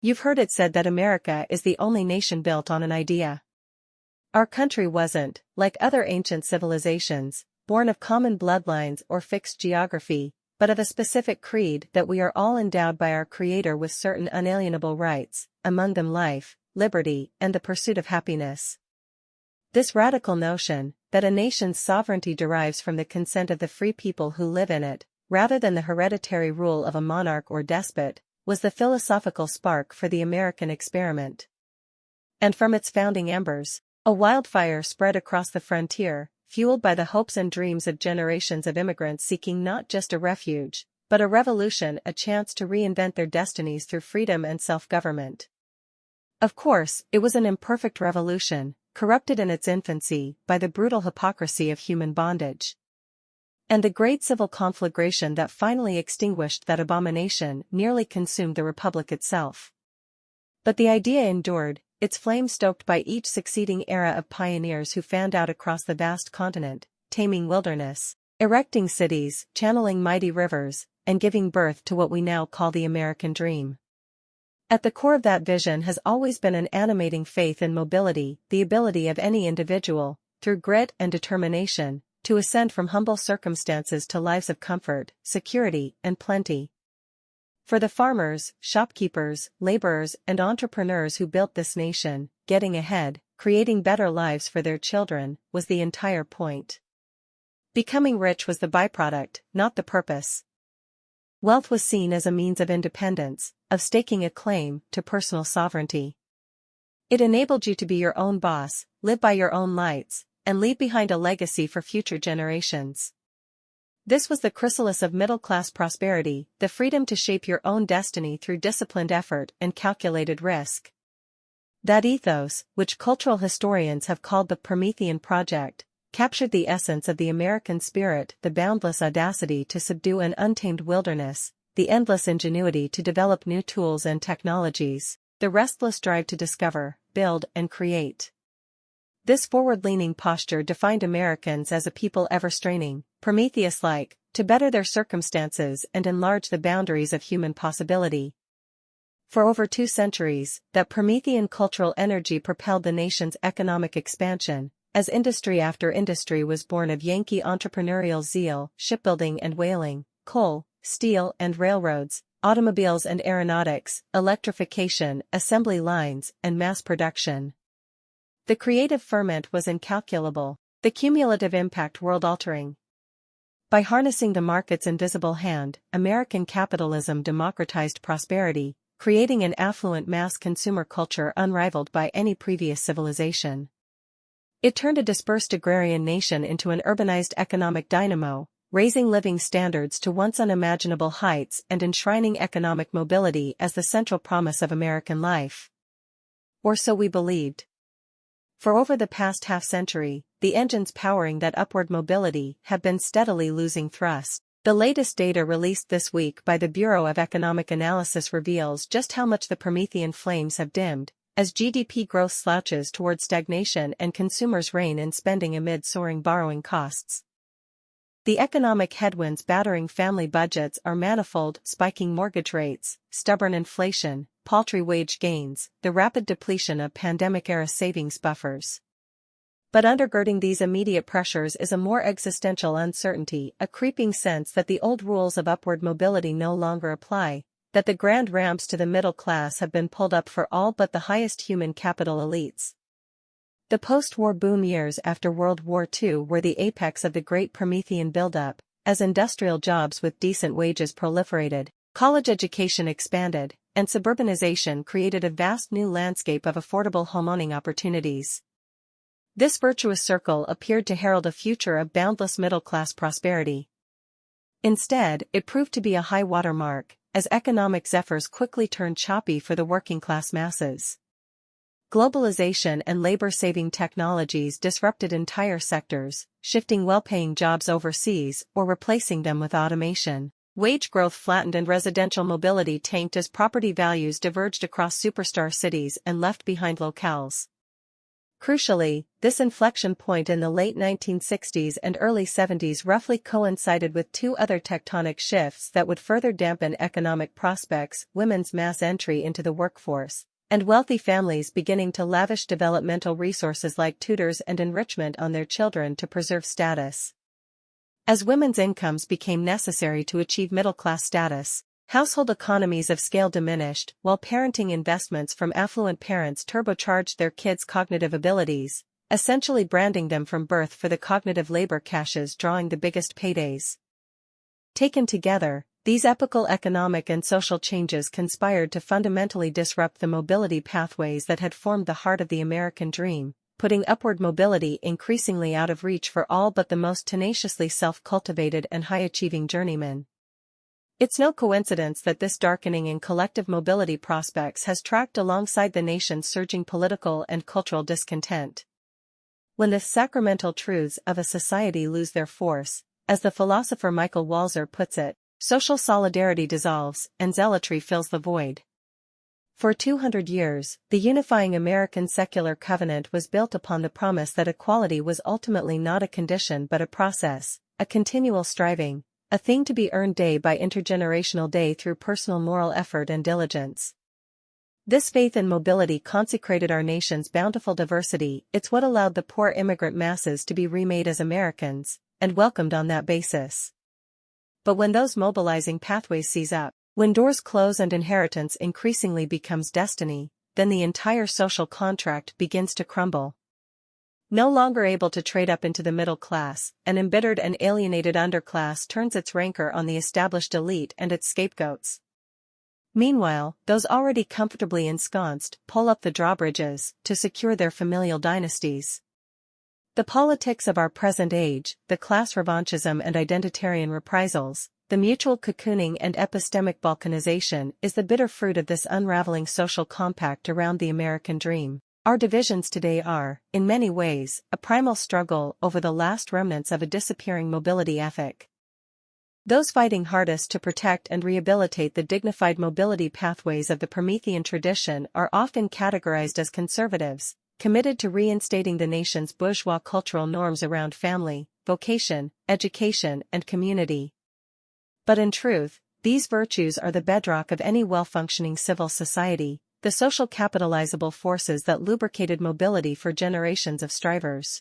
You've heard it said that America is the only nation built on an idea. Our country wasn't, like other ancient civilizations, born of common bloodlines or fixed geography, but of a specific creed that we are all endowed by our Creator with certain unalienable rights, among them life, liberty, and the pursuit of happiness. This radical notion, that a nation's sovereignty derives from the consent of the free people who live in it, rather than the hereditary rule of a monarch or despot, was the philosophical spark for the American experiment. And from its founding embers, a wildfire spread across the frontier, fueled by the hopes and dreams of generations of immigrants seeking not just a refuge, but a revolution, a chance to reinvent their destinies through freedom and self-government. Of course, it was an imperfect revolution, corrupted in its infancy by the brutal hypocrisy of human bondage. And the great civil conflagration that finally extinguished that abomination nearly consumed the republic itself. But the idea endured, its flame stoked by each succeeding era of pioneers who fanned out across the vast continent, taming wilderness, erecting cities, channeling mighty rivers, and giving birth to what we now call the American dream. At the core of that vision has always been an animating faith in mobility, the ability of any individual, through grit and determination, to ascend from humble circumstances to lives of comfort, security, and plenty. For the farmers, shopkeepers, laborers, and entrepreneurs who built this nation, getting ahead, creating better lives for their children, was the entire point. Becoming rich was the byproduct, not the purpose. Wealth was seen as a means of independence, of staking a claim to personal sovereignty. It enabled you to be your own boss, live by your own lights, and leave behind a legacy for future generations. This was the chrysalis of middle-class prosperity, the freedom to shape your own destiny through disciplined effort and calculated risk. That ethos, which cultural historians have called the Promethean project, captured the essence of the American spirit, the boundless audacity to subdue an untamed wilderness, the endless ingenuity to develop new tools and technologies, the restless drive to discover, build, and create. This forward-leaning posture defined Americans as a people ever straining, Prometheus-like, to better their circumstances and enlarge the boundaries of human possibility. For over 2 centuries, that Promethean cultural energy propelled the nation's economic expansion, as industry after industry was born of Yankee entrepreneurial zeal, shipbuilding and whaling, coal, steel and railroads, automobiles and aeronautics, electrification, assembly lines, and mass production. The creative ferment was incalculable, the cumulative impact world-altering. By harnessing the market's invisible hand, American capitalism democratized prosperity, creating an affluent mass consumer culture unrivaled by any previous civilization. It turned a dispersed agrarian nation into an urbanized economic dynamo, raising living standards to once unimaginable heights and enshrining economic mobility as the central promise of American life. Or so we believed. For over the past half-century, the engines powering that upward mobility have been steadily losing thrust. The latest data released this week by the Bureau of Economic Analysis reveals just how much the Promethean flames have dimmed, as GDP growth slouches toward stagnation and consumers rein in spending amid soaring borrowing costs. The economic headwinds battering family budgets are manifold: spiking mortgage rates, stubborn inflation, paltry wage gains, the rapid depletion of pandemic-era savings buffers. But undergirding these immediate pressures is a more existential uncertainty, a creeping sense that the old rules of upward mobility no longer apply, that the grand ramps to the middle class have been pulled up for all but the highest human capital elites. The post-war boom years after World War II were the apex of the great Promethean buildup, as industrial jobs with decent wages proliferated, college education expanded, and suburbanization created a vast new landscape of affordable homeowning opportunities. This virtuous circle appeared to herald a future of boundless middle-class prosperity. Instead, it proved to be a high-water mark, as economic zephyrs quickly turned choppy for the working-class masses. Globalization and labor-saving technologies disrupted entire sectors, shifting well-paying jobs overseas or replacing them with automation. Wage growth flattened and residential mobility tanked as property values diverged across superstar cities and left behind locales. Crucially, this inflection point in the late 1960s and early 70s roughly coincided with two other tectonic shifts that would further dampen economic prospects: women's mass entry into the workforce, and wealthy families beginning to lavish developmental resources like tutors and enrichment on their children to preserve status. As women's incomes became necessary to achieve middle-class status, household economies of scale diminished, while parenting investments from affluent parents turbocharged their kids' cognitive abilities, essentially branding them from birth for the cognitive labor caches drawing the biggest paydays. Taken together, these epochal economic and social changes conspired to fundamentally disrupt the mobility pathways that had formed the heart of the American dream, putting upward mobility increasingly out of reach for all but the most tenaciously self-cultivated and high-achieving journeymen. It's no coincidence that this darkening in collective mobility prospects has tracked alongside the nation's surging political and cultural discontent. When the sacramental truths of a society lose their force, as the philosopher Michael Walzer puts it, social solidarity dissolves and zealotry fills the void. For 200 years, the unifying American secular covenant was built upon the promise that equality was ultimately not a condition but a process, a continual striving, a thing to be earned day by intergenerational day through personal moral effort and diligence. This faith in mobility consecrated our nation's bountiful diversity. It's what allowed the poor immigrant masses to be remade as Americans, and welcomed on that basis. But when those mobilizing pathways seize up, when doors close and inheritance increasingly becomes destiny, then the entire social contract begins to crumble. No longer able to trade up into the middle class, an embittered and alienated underclass turns its rancor on the established elite and its scapegoats. Meanwhile, those already comfortably ensconced pull up the drawbridges to secure their familial dynasties. The politics of our present age, the class revanchism and identitarian reprisals, the mutual cocooning and epistemic balkanization is the bitter fruit of this unraveling social compact around the American dream. Our divisions today are, in many ways, a primal struggle over the last remnants of a disappearing mobility ethic. Those fighting hardest to protect and rehabilitate the dignified mobility pathways of the Promethean tradition are often categorized as conservatives, committed to reinstating the nation's bourgeois cultural norms around family, vocation, education, and community. But in truth, these virtues are the bedrock of any well-functioning civil society, the social capitalizable forces that lubricated mobility for generations of strivers.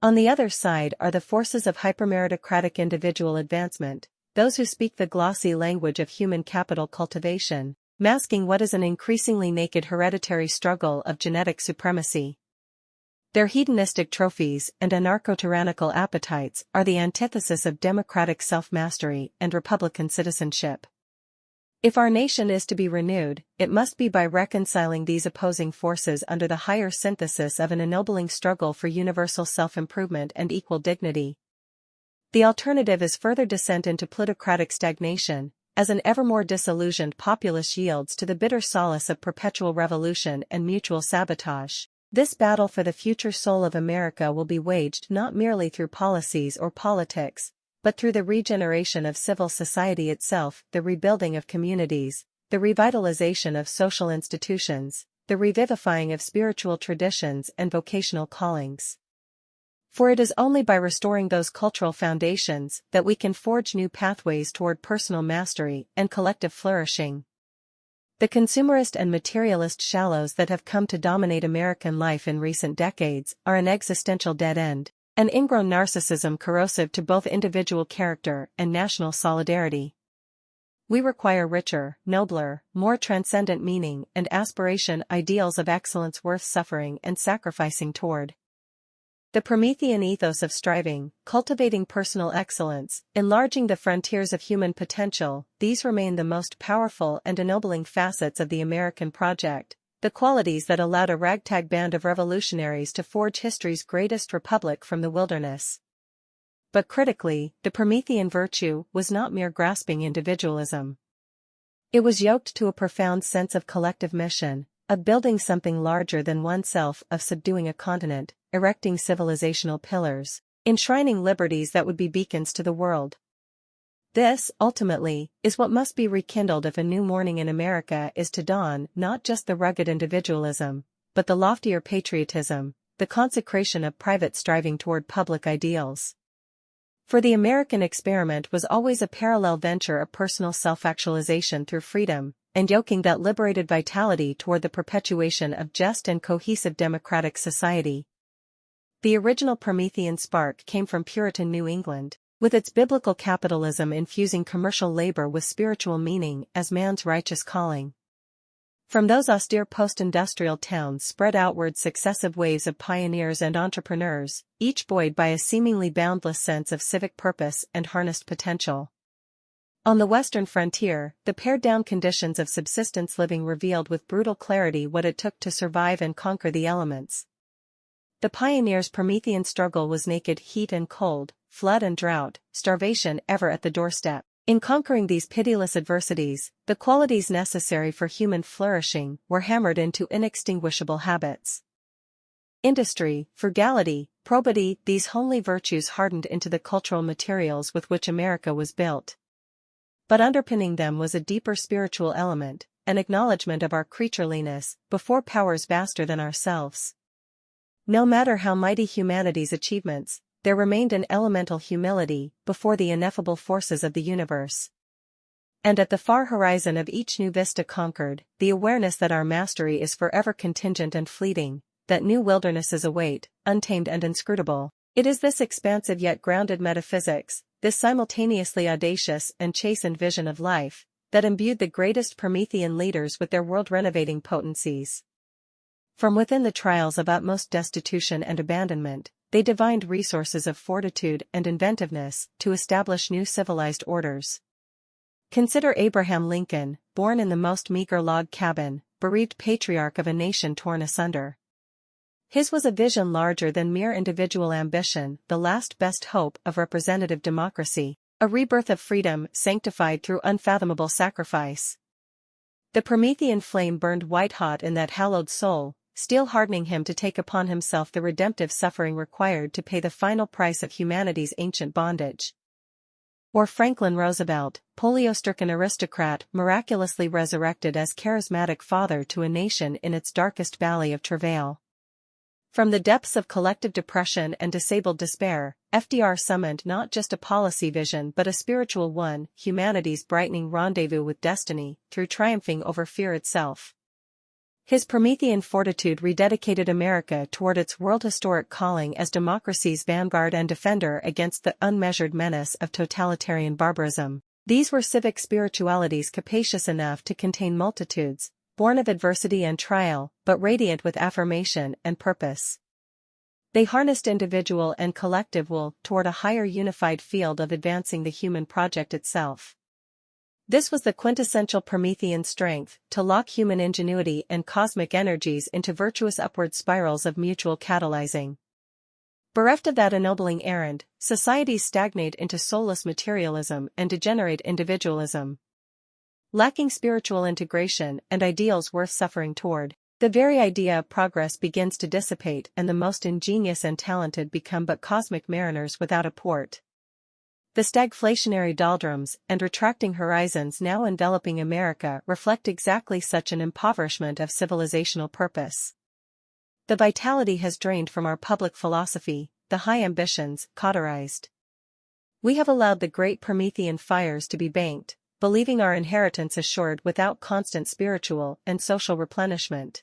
On the other side are the forces of hypermeritocratic individual advancement, those who speak the glossy language of human capital cultivation, masking what is an increasingly naked hereditary struggle of genetic supremacy. Their hedonistic trophies and anarcho-tyrannical appetites are the antithesis of democratic self-mastery and republican citizenship. If our nation is to be renewed, it must be by reconciling these opposing forces under the higher synthesis of an ennobling struggle for universal self-improvement and equal dignity. The alternative is further descent into plutocratic stagnation, as an ever more disillusioned populace yields to the bitter solace of perpetual revolution and mutual sabotage. This battle for the future soul of America will be waged not merely through policies or politics, but through the regeneration of civil society itself, the rebuilding of communities, the revitalization of social institutions, the revivifying of spiritual traditions and vocational callings. For it is only by restoring those cultural foundations that we can forge new pathways toward personal mastery and collective flourishing. The consumerist and materialist shallows that have come to dominate American life in recent decades are an existential dead end, an ingrown narcissism corrosive to both individual character and national solidarity. We require richer, nobler, more transcendent meaning and aspiration, ideals of excellence worth suffering and sacrificing toward. The Promethean ethos of striving, cultivating personal excellence, enlarging the frontiers of human potential, these remain the most powerful and ennobling facets of the American project, the qualities that allowed a ragtag band of revolutionaries to forge history's greatest republic from the wilderness. But critically, the Promethean virtue was not mere grasping individualism. It was yoked to a profound sense of collective mission, of building something larger than oneself, of subduing a continent, erecting civilizational pillars, enshrining liberties that would be beacons to the world. This, ultimately, is what must be rekindled if a new morning in America is to dawn, not just the rugged individualism, but the loftier patriotism, the consecration of private striving toward public ideals. For the American experiment was always a parallel venture of personal self-actualization through freedom, and yoking that liberated vitality toward the perpetuation of just and cohesive democratic society. The original Promethean spark came from Puritan New England, with its biblical capitalism infusing commercial labor with spiritual meaning as man's righteous calling. From those austere post-industrial towns spread outward successive waves of pioneers and entrepreneurs, each buoyed by a seemingly boundless sense of civic purpose and harnessed potential. On the western frontier, the pared-down conditions of subsistence living revealed with brutal clarity what it took to survive and conquer the elements. The pioneers' Promethean struggle was naked heat and cold, flood and drought, starvation ever at the doorstep. In conquering these pitiless adversities, the qualities necessary for human flourishing were hammered into inextinguishable habits. Industry, frugality, probity, these homely virtues hardened into the cultural materials with which America was built. But underpinning them was a deeper spiritual element, an acknowledgement of our creatureliness before powers vaster than ourselves. No matter how mighty humanity's achievements, there remained an elemental humility before the ineffable forces of the universe. And at the far horizon of each new vista conquered, the awareness that our mastery is forever contingent and fleeting, that new wildernesses await, untamed and inscrutable. It is this expansive yet grounded metaphysics, this simultaneously audacious and chastened vision of life, that imbued the greatest Promethean leaders with their world-renovating potencies. From within the trials of utmost destitution and abandonment, they divined resources of fortitude and inventiveness to establish new civilized orders. Consider Abraham Lincoln, born in the most meager log cabin, bereaved patriarch of a nation torn asunder. His was a vision larger than mere individual ambition, the last best hope of representative democracy, a rebirth of freedom sanctified through unfathomable sacrifice. The Promethean flame burned white-hot in that hallowed soul, still hardening him to take upon himself the redemptive suffering required to pay the final price of humanity's ancient bondage. Or Franklin Roosevelt, polio-stricken aristocrat miraculously resurrected as charismatic father to a nation in its darkest valley of travail. From the depths of collective depression and disabled despair, FDR summoned not just a policy vision but a spiritual one, humanity's brightening rendezvous with destiny, through triumphing over fear itself. His Promethean fortitude rededicated America toward its world-historic calling as democracy's vanguard and defender against the unmeasured menace of totalitarian barbarism. These were civic spiritualities capacious enough to contain multitudes, born of adversity and trial, but radiant with affirmation and purpose. They harnessed individual and collective will toward a higher unified field of advancing the human project itself. This was the quintessential Promethean strength, to lock human ingenuity and cosmic energies into virtuous upward spirals of mutual catalyzing. Bereft of that ennobling errand, societies stagnate into soulless materialism and degenerate individualism. Lacking spiritual integration and ideals worth suffering toward, the very idea of progress begins to dissipate and the most ingenious and talented become but cosmic mariners without a port. The stagflationary doldrums and retracting horizons now enveloping America reflect exactly such an impoverishment of civilizational purpose. The vitality has drained from our public philosophy, the high ambitions cauterized. We have allowed the great Promethean fires to be banked, believing our inheritance assured without constant spiritual and social replenishment.